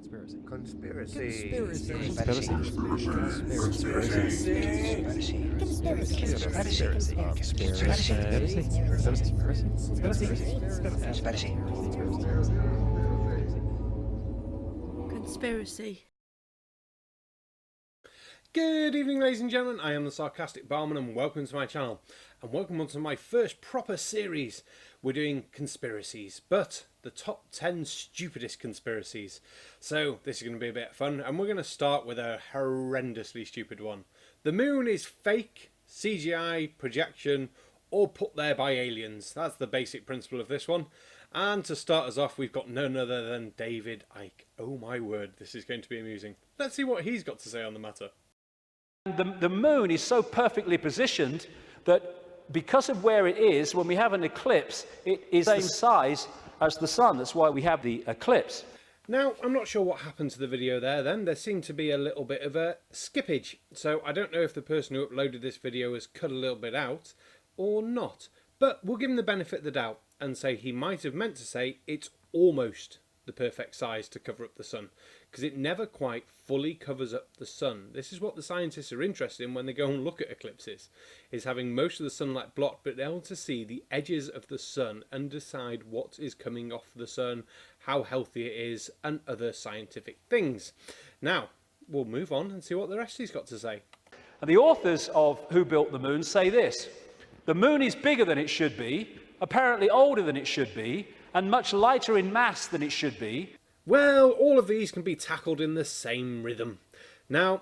Conspiracy. Good evening, ladies and gentlemen. I am the Sarcastic Barman, and welcome to my channel. And welcome on to my first proper series. We're doing conspiracies, but the top 10 stupidest conspiracies. So this is going to be a bit of fun, and we're going to start with a horrendously stupid one. The moon is fake, CGI, projection, or put there by aliens. That's the basic principle of this one. And to start us off, we've got none other than David Icke. Oh my word, this is going to be amusing. Let's see what he's got to say on the matter. The moon is so perfectly positioned that because of where it is, when we have an eclipse, it is the same size as the sun. That's why we have the eclipse. Now, I'm not sure what happened to the video there then. There seemed to be a little bit of a skippage. So I don't know if the person who uploaded this video has cut a little bit out or not. But we'll give him the benefit of the doubt and say he might have meant to say it's almost the perfect size to cover up the sun, because it never quite fully covers up the sun. This is what the scientists are interested in when they go and look at eclipses, is having most of the sunlight blocked, but able to see the edges of the sun and decide what is coming off the sun, how healthy it is, and other scientific things. Now, we'll move on and see what the rest he's got to say. And the authors of Who Built the Moon say this: the moon is bigger than it should be, apparently older than it should be, and much lighter in mass than it should be. Well, all of these can be tackled in the same rhythm. Now,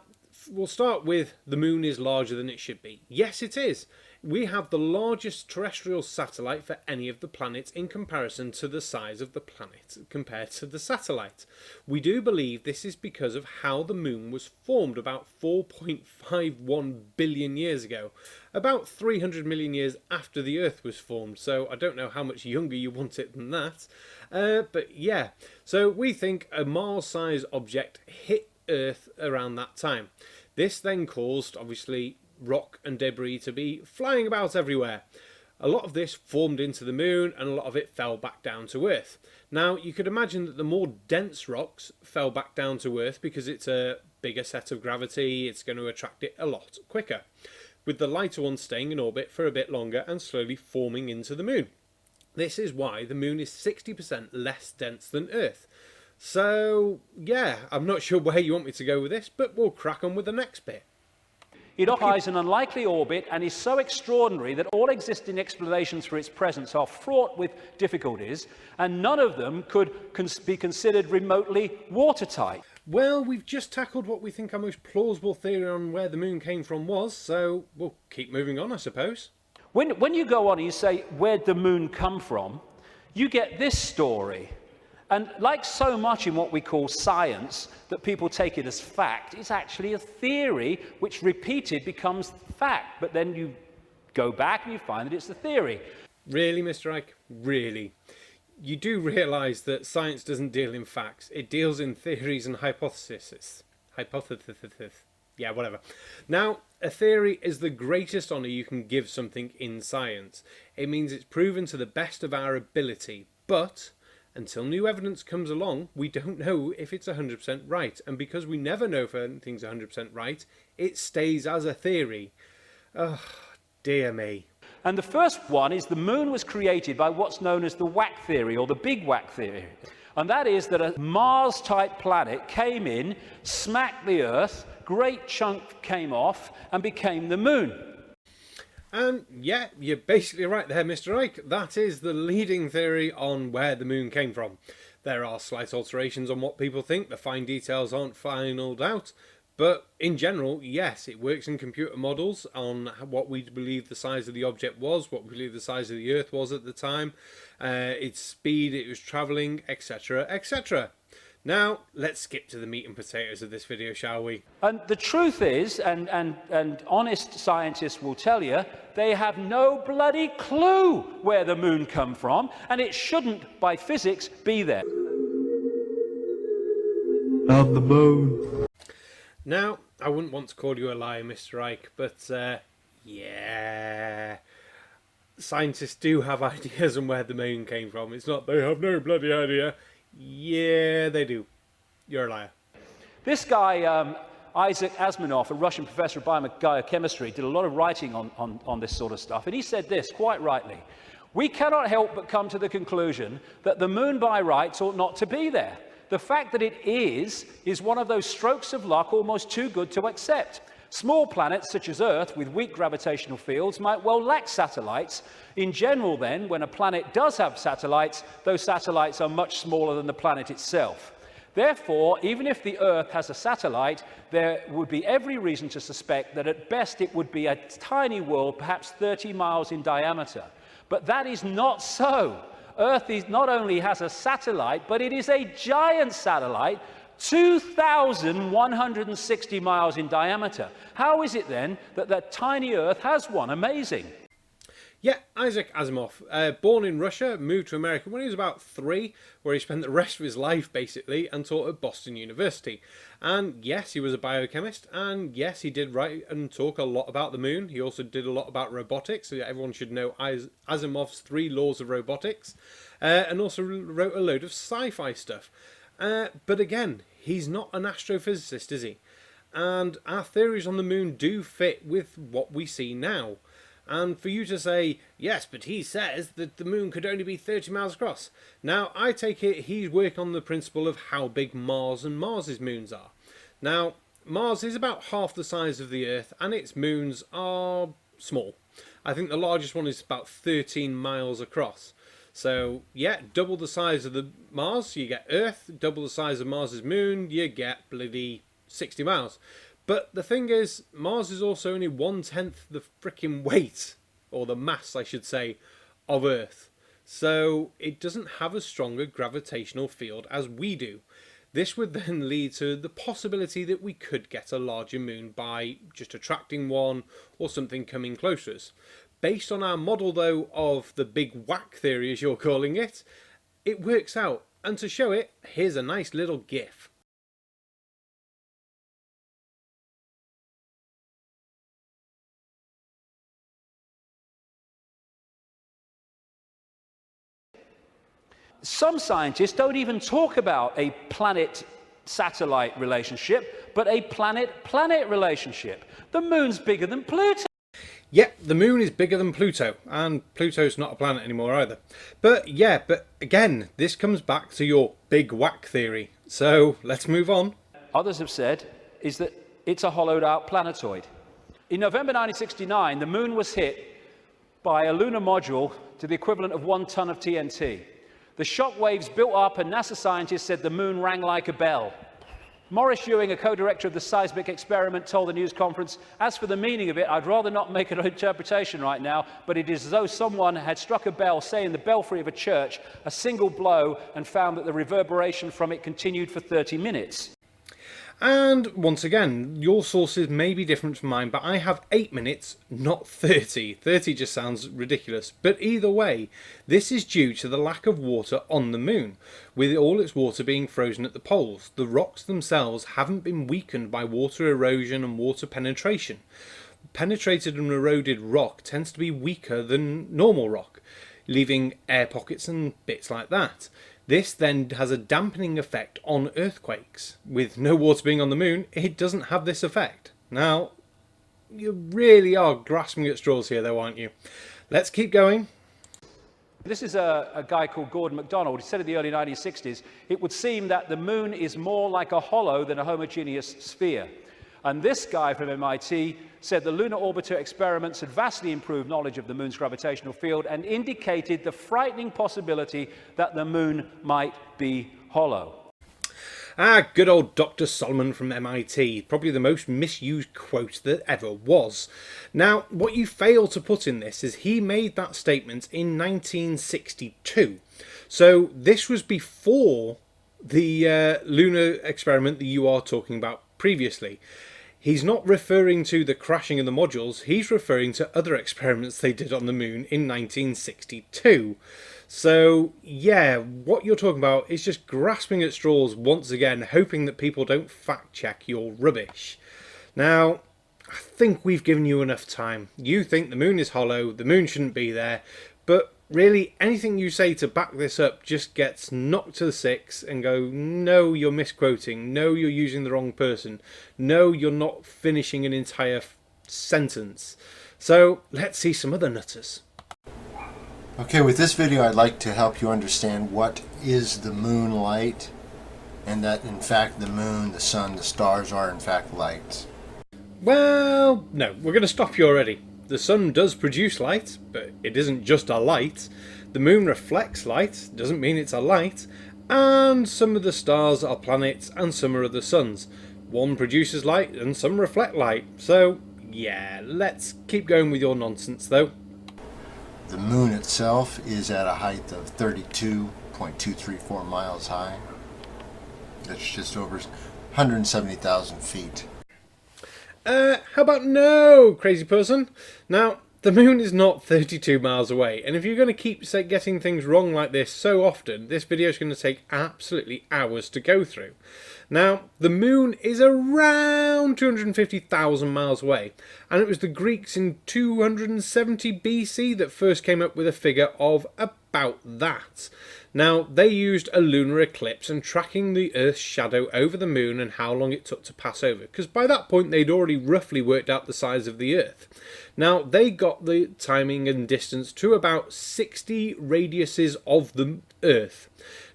we'll start with the moon is larger than it should be. Yes, it is. We have the largest terrestrial satellite for any of the planets in comparison to the size of the planet compared to the satellite. We do believe this is because of how the moon was formed about 4.51 billion years ago, about 300 million years after the Earth was formed, so I don't know how much younger you want it than that. But yeah, so we think a Mars-sized object hit Earth around that time. This then caused, obviously, rock and debris to be flying about everywhere. A lot of this formed into the moon and a lot of it fell back down to Earth. Now, you could imagine that the more dense rocks fell back down to Earth because it's a bigger set of gravity, it's going to attract it a lot quicker, with the lighter ones staying in orbit for a bit longer and slowly forming into the moon. This is why the moon is 60% less dense than Earth. So, yeah, I'm not sure where you want me to go with this, but we'll crack on with the next bit. It occupies an unlikely orbit and is so extraordinary that all existing explanations for its presence are fraught with difficulties, and none of them could be considered remotely watertight. Well, we've just tackled what we think our most plausible theory on where the moon came from was, so we'll keep moving on, I suppose. When you go on and you say, where'd the moon come from, you get this story. And like so much in what we call science, that people take it as fact, it's actually a theory which repeated becomes fact. But then you go back and you find that it's a theory. Really, Mr. Icke? Really? You do realise that science doesn't deal in facts. It deals in theories and hypotheses. Yeah, whatever. Now, a theory is the greatest honour you can give something in science. It means it's proven to the best of our ability, but until new evidence comes along, we don't know if it's 100% right. And because we never know if anything's 100% right, it stays as a theory. Oh, dear me. And the first one is the moon was created by what's known as the whack theory, or the big whack theory. And that is that a Mars-type planet came in, smacked the Earth, great chunk came off, and became the moon. And yeah, you're basically right there, Mr. Icke. That is the leading theory on where the moon came from. There are slight alterations on what people think. The fine details aren't finalled out. But in general, yes, it works in computer models on what we believe the size of the object was, what we believe the size of the Earth was at the time, its speed it was travelling, etc., etc. Now, let's skip to the meat and potatoes of this video, shall we? And the truth is, and honest scientists will tell you, they have no bloody clue where the moon come from, and it shouldn't, by physics, be there. On the moon. Now, I wouldn't want to call you a liar, Mr. Icke, but yeah, scientists do have ideas on where the moon came from. It's not they have no bloody idea. Yeah, they do. you're a liar. This guy, Isaac Asimov, a Russian professor of biochemistry, did a lot of writing on this sort of stuff. And he said this, quite rightly: "We cannot help but come to the conclusion that the moon by rights ought not to be there. The fact that it is one of those strokes of luck almost too good to accept. Small planets such as Earth with weak gravitational fields might well lack satellites. In general, then, when a planet does have satellites, those satellites are much smaller than the planet itself. Therefore, even if the Earth has a satellite, there would be every reason to suspect that at best it would be a tiny world, perhaps 30 miles in diameter. But that is not so. Earth not only has a satellite, but it is a giant satellite, 2,160 miles in diameter. How is it then that that tiny Earth has one? Amazing." Yeah, Isaac Asimov, born in Russia, moved to America when he was about 3, where he spent the rest of his life, basically, and taught at Boston University. And yes, he was a biochemist, and yes, he did write and talk a lot about the moon. He also did a lot about robotics, so everyone should know Asimov's 3 laws of robotics, and also wrote a load of sci-fi stuff. But again, he's not an astrophysicist, is he? And our theories on the moon do fit with what we see now. And for you to say, yes, but he says that the moon could only be 30 miles across. Now, I take it he's working on the principle of how big Mars and Mars's moons are. Now, Mars is about half the size of the Earth, and its moons are small. I think the largest one is about 13 miles across. So, yeah, double the size of the Mars, you get Earth. Double the size of Mars's moon, you get bloody 60 miles. But the thing is, Mars is also only 1/10 the frickin' weight, or the mass, I should say, of Earth. So it doesn't have a stronger gravitational field as we do. This would then lead to the possibility that we could get a larger moon by just attracting one or something coming close to us. Based on our model, though, of the big whack theory, as you're calling it, it works out. And to show it, here's a nice little GIF. Some scientists don't even talk about a planet-satellite relationship, but a planet-planet relationship. The moon's bigger than Pluto. Yep, the moon is bigger than Pluto, and Pluto's not a planet anymore either. But yeah, but again, this comes back to your big whack theory. So let's move on. Others have said is that it's a hollowed-out planetoid. In November 1969, the moon was hit by a lunar module to the equivalent of 1 ton of TNT. The shock waves built up, and NASA scientists said the moon rang like a bell. Maurice Ewing, a co-director of the seismic experiment, told the news conference, "As for the meaning of it, I'd rather not make an interpretation right now, but it is as though someone had struck a bell, say in the belfry of a church, a single blow, and found that the reverberation from it continued for 30 minutes. And once again, your sources may be different from mine, but I have 8 minutes, not 30. 30 just sounds ridiculous. But either way, this is due to the lack of water on the moon, with all its water being frozen at the poles. The rocks themselves haven't been weakened by water erosion and water penetration. Penetrated and eroded rock tends to be weaker than normal rock, leaving air pockets and bits like that. This then has a dampening effect on earthquakes. With no water being on the moon, it doesn't have this effect. Now, you really are grasping at straws here though, aren't you? Let's keep going. This is a guy called Gordon MacDonald. He said in the early 1960s, it would seem that the moon is more like a hollow than a homogeneous sphere. And this guy from MIT said the lunar orbiter experiments had vastly improved knowledge of the moon's gravitational field and indicated the frightening possibility that the moon might be hollow. Ah, good old Dr. Solomon from MIT. Probably the most misused quote that ever was. Now, what you fail to put in this is he made that statement in 1962. So this was before the lunar experiment that you are talking about previously. He's not referring to the crashing of the modules, he's referring to other experiments they did on the moon in 1962. So, yeah, what you're talking about is just grasping at straws once again, hoping that people don't fact check your rubbish. Now, I think we've given you enough time. You think the moon is hollow, the moon shouldn't be there, but Really, anything you say to back this up just gets knocked to the six and go, no, you're misquoting. No, you're using the wrong person. No, you're not finishing an entire sentence. So let's see some other nutters. Okay, with this video I'd like to help you understand what is the moonlight, and that in fact the moon, the sun, the stars are in fact lights. Well, no, we're going to stop you already. The sun does produce light, but it isn't just a light. The moon reflects light, doesn't mean it's a light. And some of the stars are planets and some are the suns. One produces light and some reflect light. So, yeah, let's keep going with your nonsense though. The moon itself is at a height of 32.234 miles high. That's just over 170,000 feet. How about no, crazy person? Now, the moon is not 32 miles away, and if you're going to keep getting things wrong like this so often, this video is going to take absolutely hours to go through. Now, the moon is around 250,000 miles away, and it was the Greeks in 270 BC that first came up with a figure of about that. Now, they used a lunar eclipse and tracking the Earth's shadow over the moon and how long it took to pass over, because by that point they'd already roughly worked out the size of the Earth. Now, they got the timing and distance to about 60 radiuses of the Earth.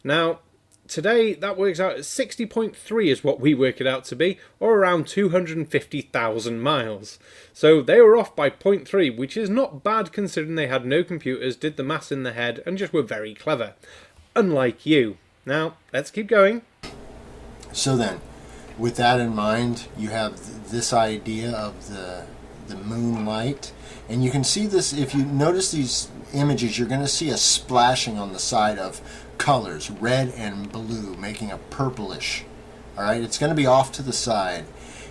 Now, today that works out at 60.3 is what we work it out to be, or around 250,000 miles. So they were off by 0.3, which is not bad considering they had no computers, did the maths in their head, and just were very clever. Unlike you. Now, let's keep going. So then, with that in mind, you have this idea of the moonlight, and you can see this. If you notice these images, you're going to see a splashing on the side of colors, red and blue, making a purplish. All right, it's going to be off to the side,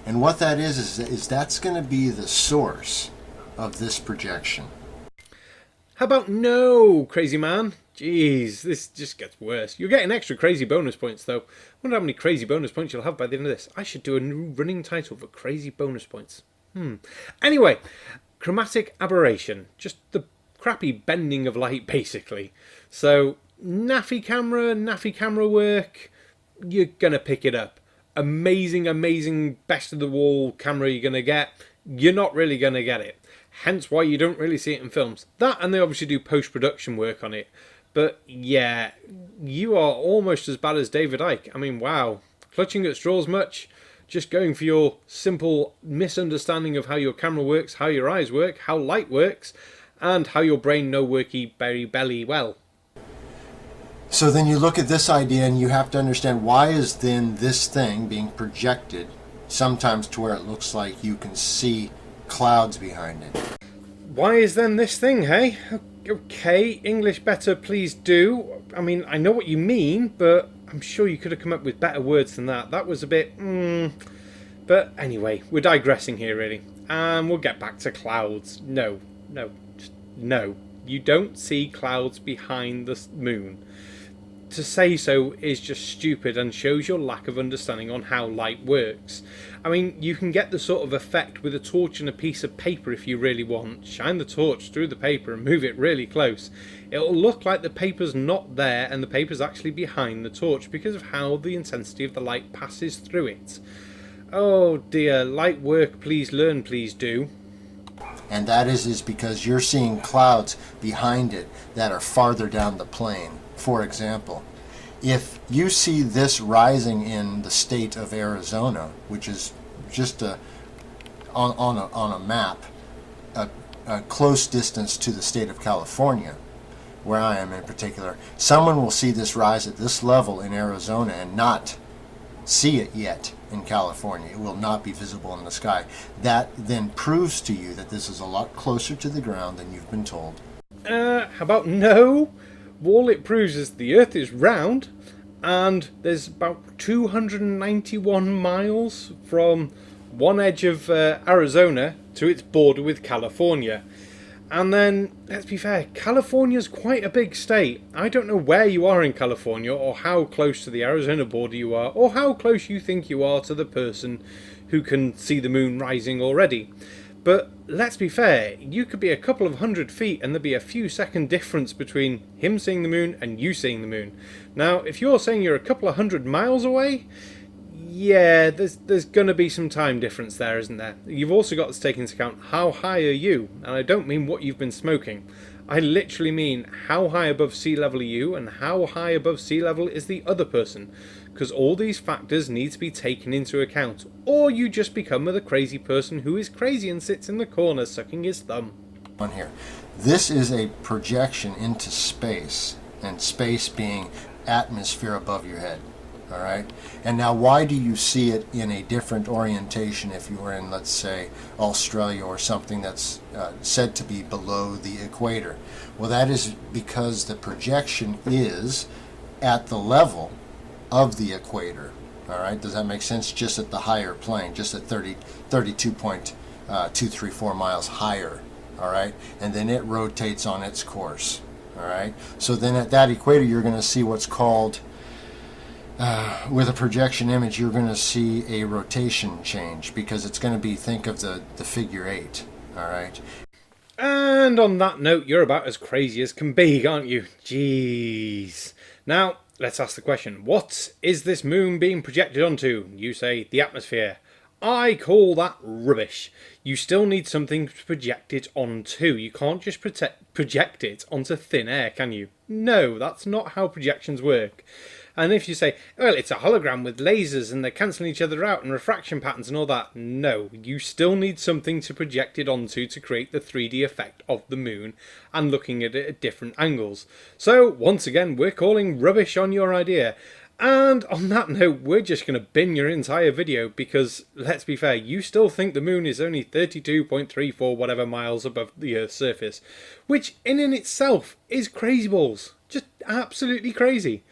and what that is that's going to be the source of this projection. How about no, crazy man? Jeez, this just gets worse. You're getting extra crazy bonus points though. I wonder how many crazy bonus points you'll have by the end of this. I should do a new running title for crazy bonus points. Anyway, chromatic aberration. Just the crappy bending of light basically. So, naffy camera work, you're going to pick it up. Amazing, best of the wall camera you're going to get. You're not really going to get it. Hence why you don't really see it in films. That, and they obviously do post-production work on it. But yeah, you are almost as bad as David Icke. I mean, wow. Clutching at straws much? Just going for your simple misunderstanding of how your camera works, how your eyes work, how light works, and how your brain no worky berry belly well. So then you look at this idea and you have to understand, why is then this thing being projected sometimes to where it looks like you can see clouds behind it? Why is then this thing, hey? Okay, English better, please do. I mean, I know what you mean, but I'm sure you could have come up with better words than that. That was a bit, But anyway, we're digressing here, really. And we'll get back to clouds. No. You don't see clouds behind the moon. To say so is just stupid and shows your lack of understanding on how light works. I mean, you can get the sort of effect with a torch and a piece of paper if you really want. Shine the torch through the paper and move it really close. It'll look like the paper's not there and the paper's actually behind the torch because of how the intensity of the light passes through it. Oh dear, light work, please learn, please do. And that is because you're seeing clouds behind it that are farther down the plane. For example, if you see this rising in the state of Arizona, which is just on a map, a close distance to the state of California, where I am in particular, someone will see this rise at this level in Arizona and not see it yet in California. It will not be visible in the sky. That then proves to you that this is a lot closer to the ground than you've been told. How about no? All it proves is the Earth is round, and there's about 291 miles from one edge of Arizona to its border with California. And then, let's be fair, California's quite a big state. I don't know where you are in California, or how close to the Arizona border you are, or how close you think you are to the person who can see the moon rising already. But let's be fair, you could be a couple of 100 feet and there'd be a few second difference between him seeing the moon and you seeing the moon. Now, if you're saying you're a couple of 100 miles away, yeah, there's going to be some time difference there, isn't there? You've also got to take into account how high are you, and I don't mean what you've been smoking. I literally mean how high above sea level are you and how high above sea level is the other person, because all these factors need to be taken into account, or you just become the crazy person who is crazy and sits in the corner sucking his thumb. On here, this is a projection into space, and space being atmosphere above your head. All right. And now, why do you see it in a different orientation if you were in, let's say, Australia or something that's said to be below the equator? Well, that is because the projection is at the level of the equator. All right. Does that make sense? Just at the higher plane, just at 32.234 miles higher. All right. And then it rotates on its course. All right. So then at that equator, you're going to see what's called with a projection image, you're going to see a rotation change because it's going to be, think of the figure 8, all right? And on that note, you're about as crazy as can be, aren't you? Jeez. Now, let's ask the question, what is this moon being projected onto? You say the atmosphere. I call that rubbish. You still need something to project it onto. You can't just project it onto thin air, can you? No, that's not how projections work. And if you say, well, it's a hologram with lasers and they're cancelling each other out and refraction patterns and all that, no, you still need something to project it onto to create the 3D effect of the moon and looking at it at different angles. So, once again, we're calling rubbish on your idea. And on that note, we're just going to bin your entire video because, let's be fair, you still think the moon is only 32.34 whatever miles above the Earth's surface, which in itself is crazy balls. Just absolutely crazy.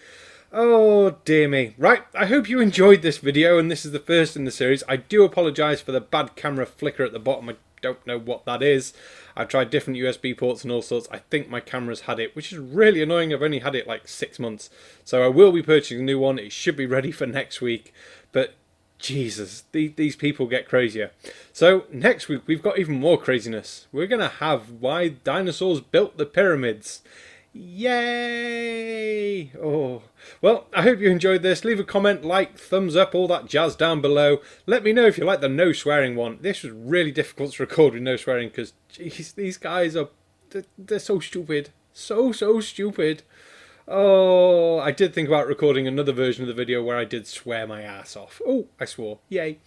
Oh dear me. Right, I hope you enjoyed this video and this is the first in the series. I do apologise for the bad camera flicker at the bottom. I don't know what that is. I've tried different USB ports and all sorts. I think my camera's had it, which is really annoying. I've only had it like 6 months. So I will be purchasing a new one. It should be ready for next week. But Jesus, these people get crazier. So next week we've got even more craziness. We're going to have why dinosaurs built the pyramids. Yay! Oh, well, I hope you enjoyed this. Leave a comment, like, thumbs up, all that jazz down below. Let me know if you like the no swearing one. This was really difficult to record with no swearing because, jeez, these guys are, they're so stupid. So stupid. Oh, I did think about recording another version of the video where I did swear my ass off. Oh, I swore. Yay.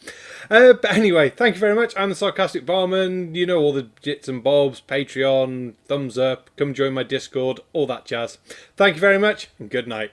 But anyway, thank you very much. I'm the Sarcastic Barman. You know all the jits and bobs. Patreon, thumbs up, come join my Discord, all that jazz. Thank you very much, and good night.